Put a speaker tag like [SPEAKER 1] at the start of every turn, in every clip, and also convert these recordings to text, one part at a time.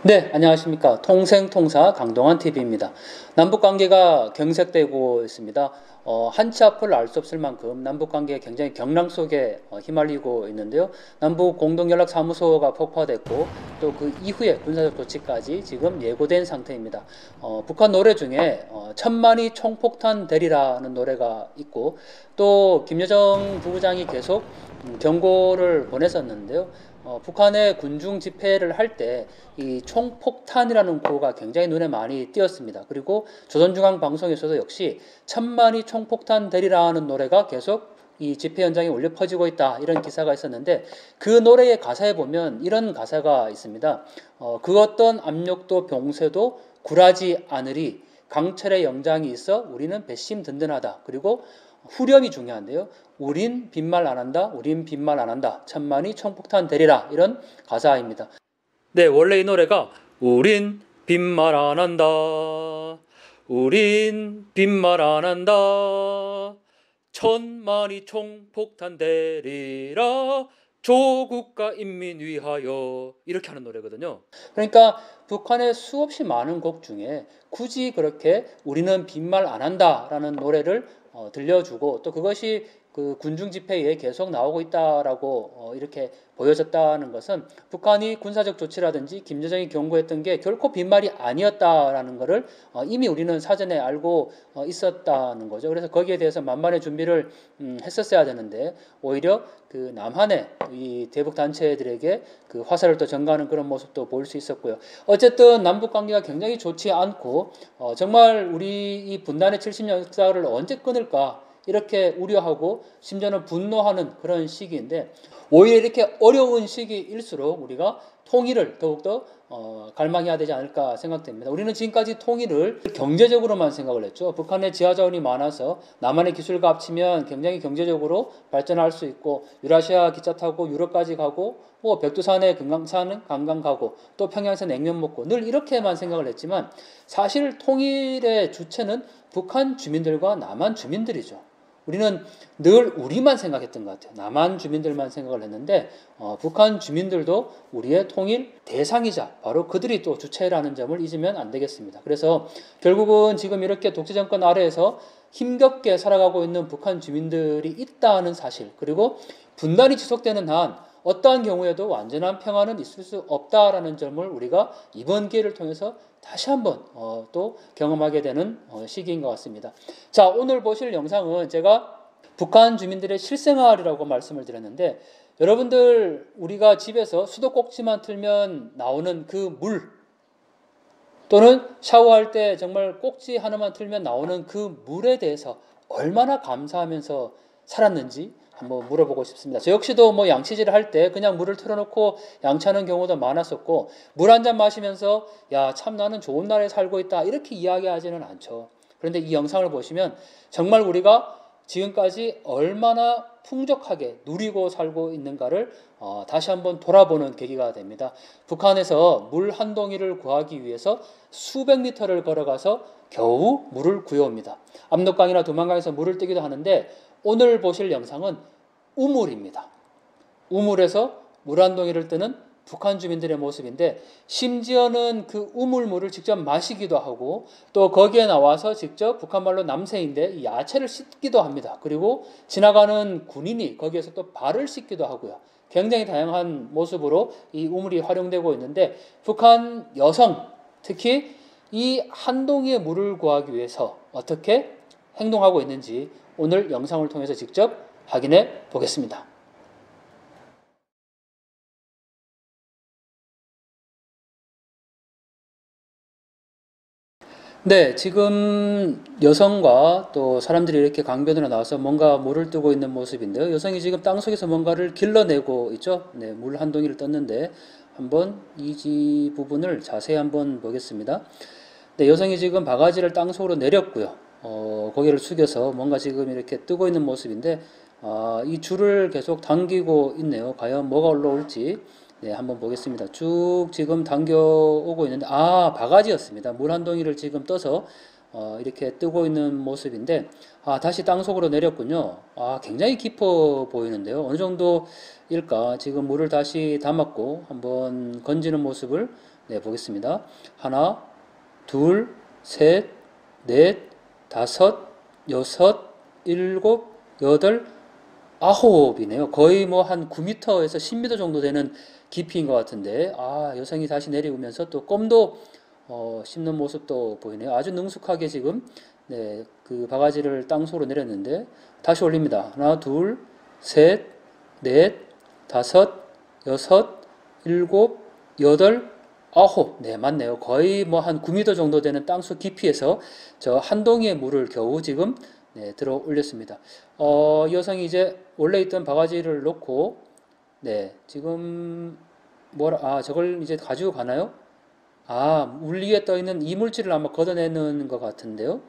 [SPEAKER 1] 네, 안녕하십니까. 통생통사 강동원 TV입니다. 남북관계가 경색되고 있습니다. 한치 앞을 알 수 없을 만큼 남북관계가 굉장히 경랑 속에 휘말리고 있는데요. 남북 공동연락사무소가 폭파됐고 또 그 이후에 군사적 조치까지 지금 예고된 상태입니다. 북한 노래 중에 천만이 총폭탄 되리라는 노래가 있고 또 김여정 부부장이 계속 경고를 보냈었는데요. 북한의 군중 집회를 할 때 이 총폭탄이라는 구호가 굉장히 눈에 많이 띄었습니다. 그리고 조선중앙방송에서도 역시 천만이 총폭탄 되리라는 노래가 계속 이 집회 현장에 울려 퍼지고 있다, 이런 기사가 있었는데, 그 노래의 가사에 보면 이런 가사가 있습니다. 그 어떤 압력도 병세도 굴하지 않으리, 강철의 영장이 있어 우리는 배심 든든하다. 그리고 후렴이 중요한데요. 우린 빈말 안 한다. 우린 빈말 안 한다. 천만이 총폭탄 되리라. 이런 가사입니다. 네, 원래 이 노래가 우린 빈말 안 한다. 우린 빈말 안 한다. 천만이 총폭탄 되리라. 조국과 인민 위하여, 이렇게 하는 노래거든요. 그러니까 북한의 수없이 많은 곡 중에 굳이 그렇게 우리는 빈말 안 한다라는 노래를 들려주고 또 그것이 그 군중 집회에 계속 나오고 있다라고 이렇게 보여졌다는 것은 북한이 군사적 조치라든지 김여정이 경고했던 게 결코 빈말이 아니었다라는 것을 이미 우리는 사전에 알고 있었다는 거죠. 그래서 거기에 대해서 만반의 준비를 했었어야 되는데 오히려 그 남한의 이 대북 단체들에게 그 화살을 또 전가하는 그런 모습도 볼 수 있었고요. 어쨌든 남북 관계가 굉장히 좋지 않고 정말 우리 이 분단의 70년 역사를 언제 끊을까 이렇게 우려하고 심지어는 분노하는 그런 시기인데, 오히려 이렇게 어려운 시기일수록 우리가 통일을 더욱더 갈망해야 되지 않을까 생각됩니다. 우리는 지금까지 통일을 경제적으로만 생각을 했죠. 북한의 지하자원이 많아서 남한의 기술과 합치면 굉장히 경제적으로 발전할 수 있고 유라시아 기차 타고 유럽까지 가고 뭐 백두산에 금강산 관광 가고 또 평양에서 냉면 먹고 늘 이렇게만 생각을 했지만 사실 통일의 주체는 북한 주민들과 남한 주민들이죠. 우리는 늘 우리만 생각했던 것 같아요. 남한 주민들만 생각을 했는데 북한 주민들도 우리의 통일 대상이자 바로 그들이 또 주체라는 점을 잊으면 안 되겠습니다. 그래서 결국은 지금 이렇게 독재 정권 아래에서 힘겹게 살아가고 있는 북한 주민들이 있다는 사실, 그리고 분단이 지속되는 한 어떠한 경우에도 완전한 평화는 있을 수 없다라는 점을 우리가 이번 기회를 통해서 다시 한번 또 경험하게 되는 시기인 것 같습니다. 자, 오늘 보실 영상은 제가 북한 주민들의 실생활이라고 말씀을 드렸는데, 여러분들 우리가 집에서 수도꼭지만 틀면 나오는 그 물, 또는 샤워할 때 정말 꼭지 하나만 틀면 나오는 그 물에 대해서 얼마나 감사하면서 살았는지 한번 물어보고 싶습니다. 저 역시도 뭐 양치질을 할 때 그냥 물을 틀어놓고 양치하는 경우도 많았었고, 물 한 잔 마시면서 야, 참 나는 좋은 나라에 살고 있다 이렇게 이야기하지는 않죠. 그런데 이 영상을 보시면 정말 우리가 지금까지 얼마나 풍족하게 누리고 살고 있는가를 다시 한번 돌아보는 계기가 됩니다. 북한에서 물 한 동이를 구하기 위해서 수백 미터를 걸어가서 겨우 물을 구해옵니다. 압록강이나 두만강에서 물을 뜨기도 하는데, 오늘 보실 영상은 우물입니다. 우물에서 물 한 동이를 뜨는 북한 주민들의 모습인데, 심지어는 그 우물물을 직접 마시기도 하고 또 거기에 나와서 직접 북한말로 남새인데 야채를 씻기도 합니다. 그리고 지나가는 군인이 거기에서 또 발을 씻기도 하고요. 굉장히 다양한 모습으로 이 우물이 활용되고 있는데, 북한 여성 특히 이 한 동이의 물을 구하기 위해서 어떻게 행동하고 있는지 오늘 영상을 통해서 직접 확인해 보겠습니다. 네, 지금 여성과 또 사람들이 이렇게 강변으로 나와서 뭔가 물을 뜨고 있는 모습인데요. 여성이 지금 땅속에서 뭔가를 길러내고 있죠. 네, 물 한 동이를 떴는데 한번 이 부분을 자세히 한번 보겠습니다. 네, 여성이 지금 바가지를 땅속으로 내렸고요. 고개를 숙여서 뭔가 지금 이렇게 뜨고 있는 모습인데, 이 줄을 계속 당기고 있네요. 과연 뭐가 올라올지 네, 한번 보겠습니다. 쭉 지금 당겨오고 있는데, 바가지였습니다. 물 한 동이를 지금 떠서 이렇게 뜨고 있는 모습인데, 다시 땅속으로 내렸군요. 굉장히 깊어 보이는데요. 어느 정도일까? 지금 물을 다시 담았고 한번 건지는 모습을 보겠습니다. 하나, 둘, 셋, 넷, 다섯, 여섯, 일곱, 여덟, 아홉이네요. 거의 뭐 한 9m에서 10m 정도 되는 깊이인 것 같은데, 여성이 다시 내려오면서 또 껌도 씹는 모습도 보이네요. 아주 능숙하게 지금 그 바가지를 땅속으로 내렸는데 다시 올립니다. 하나, 둘, 셋, 넷, 다섯, 여섯, 일곱, 여덟, 아홉. 네, 맞네요. 거의 뭐 한 9m 정도 되는 땅속 깊이에서 저 한 동이의 물을 겨우 지금 들어 올렸습니다. 이 여성이 이제 원래 있던 바가지를 놓고 지금 저걸 이제 가지고 가나요? 물 위에 떠 있는 이물질을 아마 걷어내는 것 같은데요.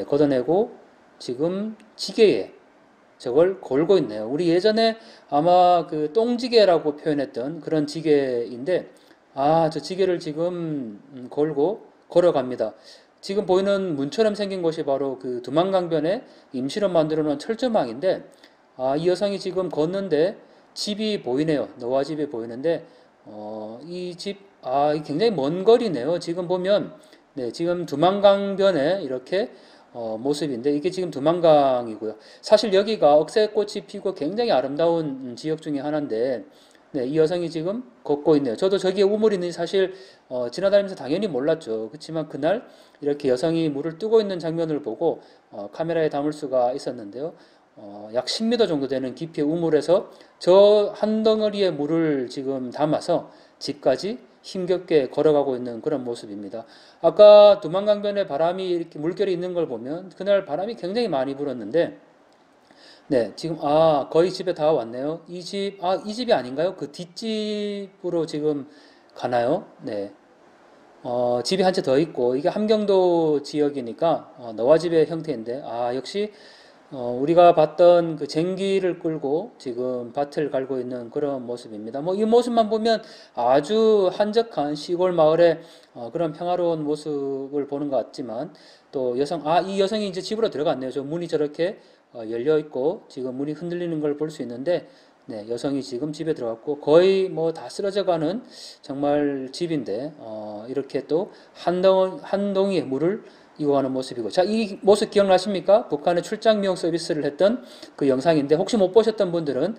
[SPEAKER 1] 걷어내고 지금 지게에 저걸 걸고 있네요. 우리 예전에 아마 그 똥지게라고 표현했던 그런 지게인데, 저 지게를 지금 걸고 걸어갑니다. 지금 보이는 문처럼 생긴 곳이 바로 그 두만강변에 임시로 만들어 놓은 철조망인데, 이 여성이 지금 걷는데 집이 보이네요. 노화집이 보이는데, 이 집, 굉장히 먼 거리네요. 지금 보면, 지금 두만강변에 이렇게 모습인데, 이게 지금 두만강이고요. 사실 여기가 억새꽃이 피고 굉장히 아름다운 지역 중에 하나인데, 이 여성이 지금 걷고 있네요. 저도 저기에 우물이 있는지 사실 지나다니면서 당연히 몰랐죠. 그렇지만 그날 이렇게 여성이 물을 뜨고 있는 장면을 보고 카메라에 담을 수가 있었는데요. 약 10m 정도 되는 깊이의 우물에서 저 한 덩어리의 물을 지금 담아서 집까지 힘겹게 걸어가고 있는 그런 모습입니다. 아까 두만강변에 바람이 이렇게 물결이 있는 걸 보면 그날 바람이 굉장히 많이 불었는데, 지금 거의 집에 다 왔네요. 이 집이 아닌가요? 그 뒷집으로 지금 가나요? 집이 한 채 더 있고 이게 함경도 지역이니까 너와집의 형태인데, 역시 우리가 봤던 그 쟁기를 끌고 지금 밭을 갈고 있는 그런 모습입니다. 뭐 이 모습만 보면 아주 한적한 시골 마을의 그런 평화로운 모습을 보는 것 같지만, 또 이 여성이 이제 집으로 들어갔네요. 저 문이 저렇게 열려 있고 지금 문이 흔들리는 걸 볼 수 있는데, 여성이 지금 집에 들어갔고 거의 뭐 다 쓰러져가는 정말 집인데, 이렇게 또 한 동이의 물을 이용하는 모습이고, 자, 이 모습 기억나십니까? 북한의 출장 미용 서비스를 했던 그 영상인데, 혹시 못 보셨던 분들은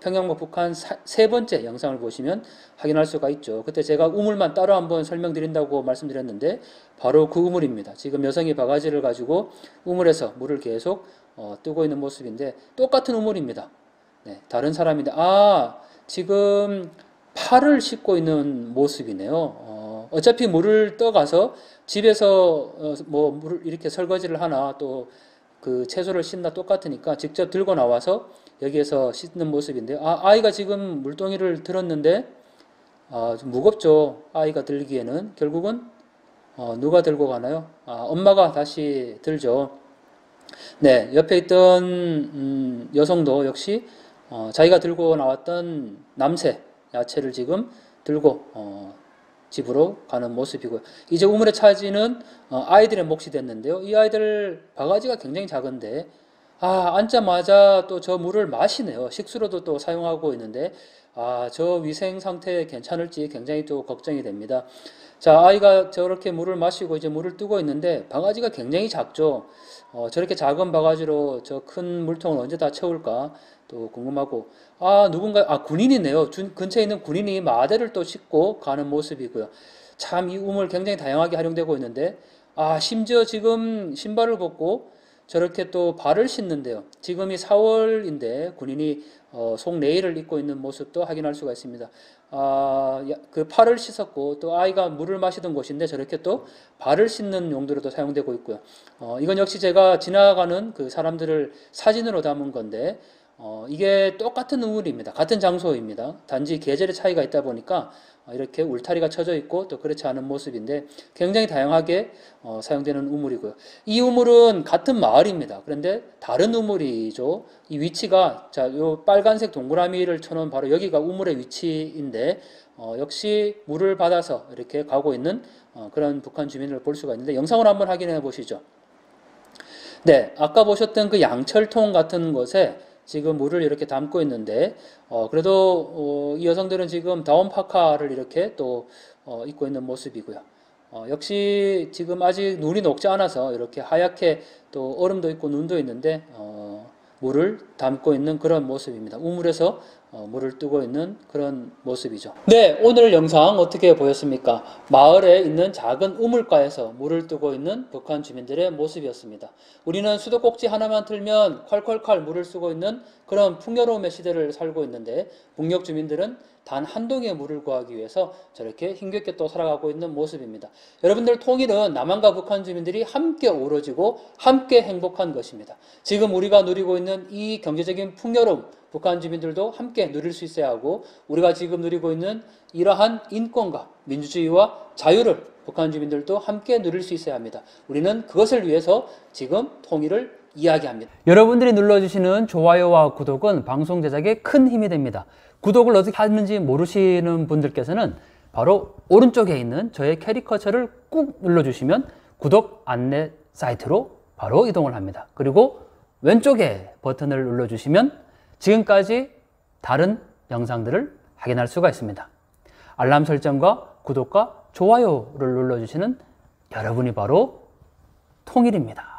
[SPEAKER 1] 평양과 북한 세 번째 영상을 보시면 확인할 수가 있죠. 그때 제가 우물만 따로 한번 설명드린다고 말씀드렸는데 바로 그 우물입니다. 지금 여성이 바가지를 가지고 우물에서 물을 계속 뜨고 있는 모습인데 똑같은 우물입니다. 다른 사람인데, 지금 팔을 씻고 있는 모습이네요. 어차피 물을 떠가서 집에서 뭐 물을 이렇게 설거지를 하나 또 그 채소를 씻나 똑같으니까 직접 들고 나와서 여기에서 씻는 모습인데요. 아이가 지금 물동이를 들었는데 좀 무겁죠. 아이가 들기에는. 결국은 누가 들고 가나요? 엄마가 다시 들죠. 옆에 있던 여성도 역시 자기가 들고 나왔던 남새 야채를 지금 들고 집으로 가는 모습이고요. 이제 우물에 차지는 아이들의 몫이 됐는데요. 이 아이들 바가지가 굉장히 작은데 앉자마자 또 저 물을 마시네요. 식수로도 또 사용하고 있는데 저 위생 상태 괜찮을지 굉장히 또 걱정이 됩니다. 자, 아이가 저렇게 물을 마시고 이제 물을 뜨고 있는데 바가지가 굉장히 작죠. 저렇게 작은 바가지로 저 큰 물통을 언제 다 채울까 또 궁금하고, 누군가 군인이네요. 근처에 있는 군인이 마대를 또 싣고 가는 모습이고요. 참 이 우물 굉장히 다양하게 활용되고 있는데, 심지어 지금 신발을 벗고 저렇게 또 발을 씻는데요. 지금이 4월인데 군인이 속내의를 입고 있는 모습도 확인할 수가 있습니다. 그 팔을 씻었고 또 아이가 물을 마시던 곳인데 저렇게 또 발을 씻는 용도로도 사용되고 있고요. 이건 역시 제가 지나가는 그 사람들을 사진으로 담은 건데, 이게 똑같은 우물입니다. 같은 장소입니다. 단지 계절의 차이가 있다 보니까 이렇게 울타리가 쳐져 있고 또 그렇지 않은 모습인데 굉장히 다양하게 사용되는 우물이고요. 이 우물은 같은 마을입니다. 그런데 다른 우물이죠. 이 위치가, 요 빨간색 동그라미를 쳐놓은 바로 여기가 우물의 위치인데 역시 물을 받아서 이렇게 가고 있는 그런 북한 주민을 볼 수가 있는데 영상으로 한번 확인해 보시죠. 네, 아까 보셨던 그 양철통 같은 곳에 지금 물을 이렇게 담고 있는데 그래도 이 여성들은 지금 다운 파카를 이렇게 또 입고 있는 모습이고요. 역시 지금 아직 눈이 녹지 않아서 이렇게 하얗게 또 얼음도 있고 눈도 있는데 물을 담고 있는 그런 모습입니다. 우물에서 물을 뜨고 있는 그런 모습이죠. 네, 오늘 영상 어떻게 보였습니까? 마을에 있는 작은 우물가에서 물을 뜨고 있는 북한 주민들의 모습이었습니다. 우리는 수도꼭지 하나만 틀면 콸콸콸 물을 쓰고 있는 그런 풍요로움의 시대를 살고 있는데 북녘 주민들은 단 한 동의 물을 구하기 위해서 저렇게 힘겹게 또 살아가고 있는 모습입니다. 여러분들 통일은 남한과 북한 주민들이 함께 어우러지고 함께 행복한 것입니다. 지금 우리가 누리고 있는 이 경제적인 풍요로움 북한 주민들도 함께 누릴 수 있어야 하고 우리가 지금 누리고 있는 이러한 인권과 민주주의와 자유를 북한 주민들도 함께 누릴 수 있어야 합니다. 우리는 그것을 위해서 지금 통일을 이야기합니다. 여러분들이 눌러주시는 좋아요와 구독은 방송 제작에 큰 힘이 됩니다. 구독을 어떻게 하는지 모르시는 분들께서는 바로 오른쪽에 있는 저의 캐리커처를 꾹 눌러주시면 구독 안내 사이트로 바로 이동을 합니다. 그리고 왼쪽에 버튼을 눌러주시면 지금까지 다른 영상들을 확인할 수가 있습니다. 알람 설정과 구독과 좋아요를 눌러주시는 여러분이 바로 통일입니다.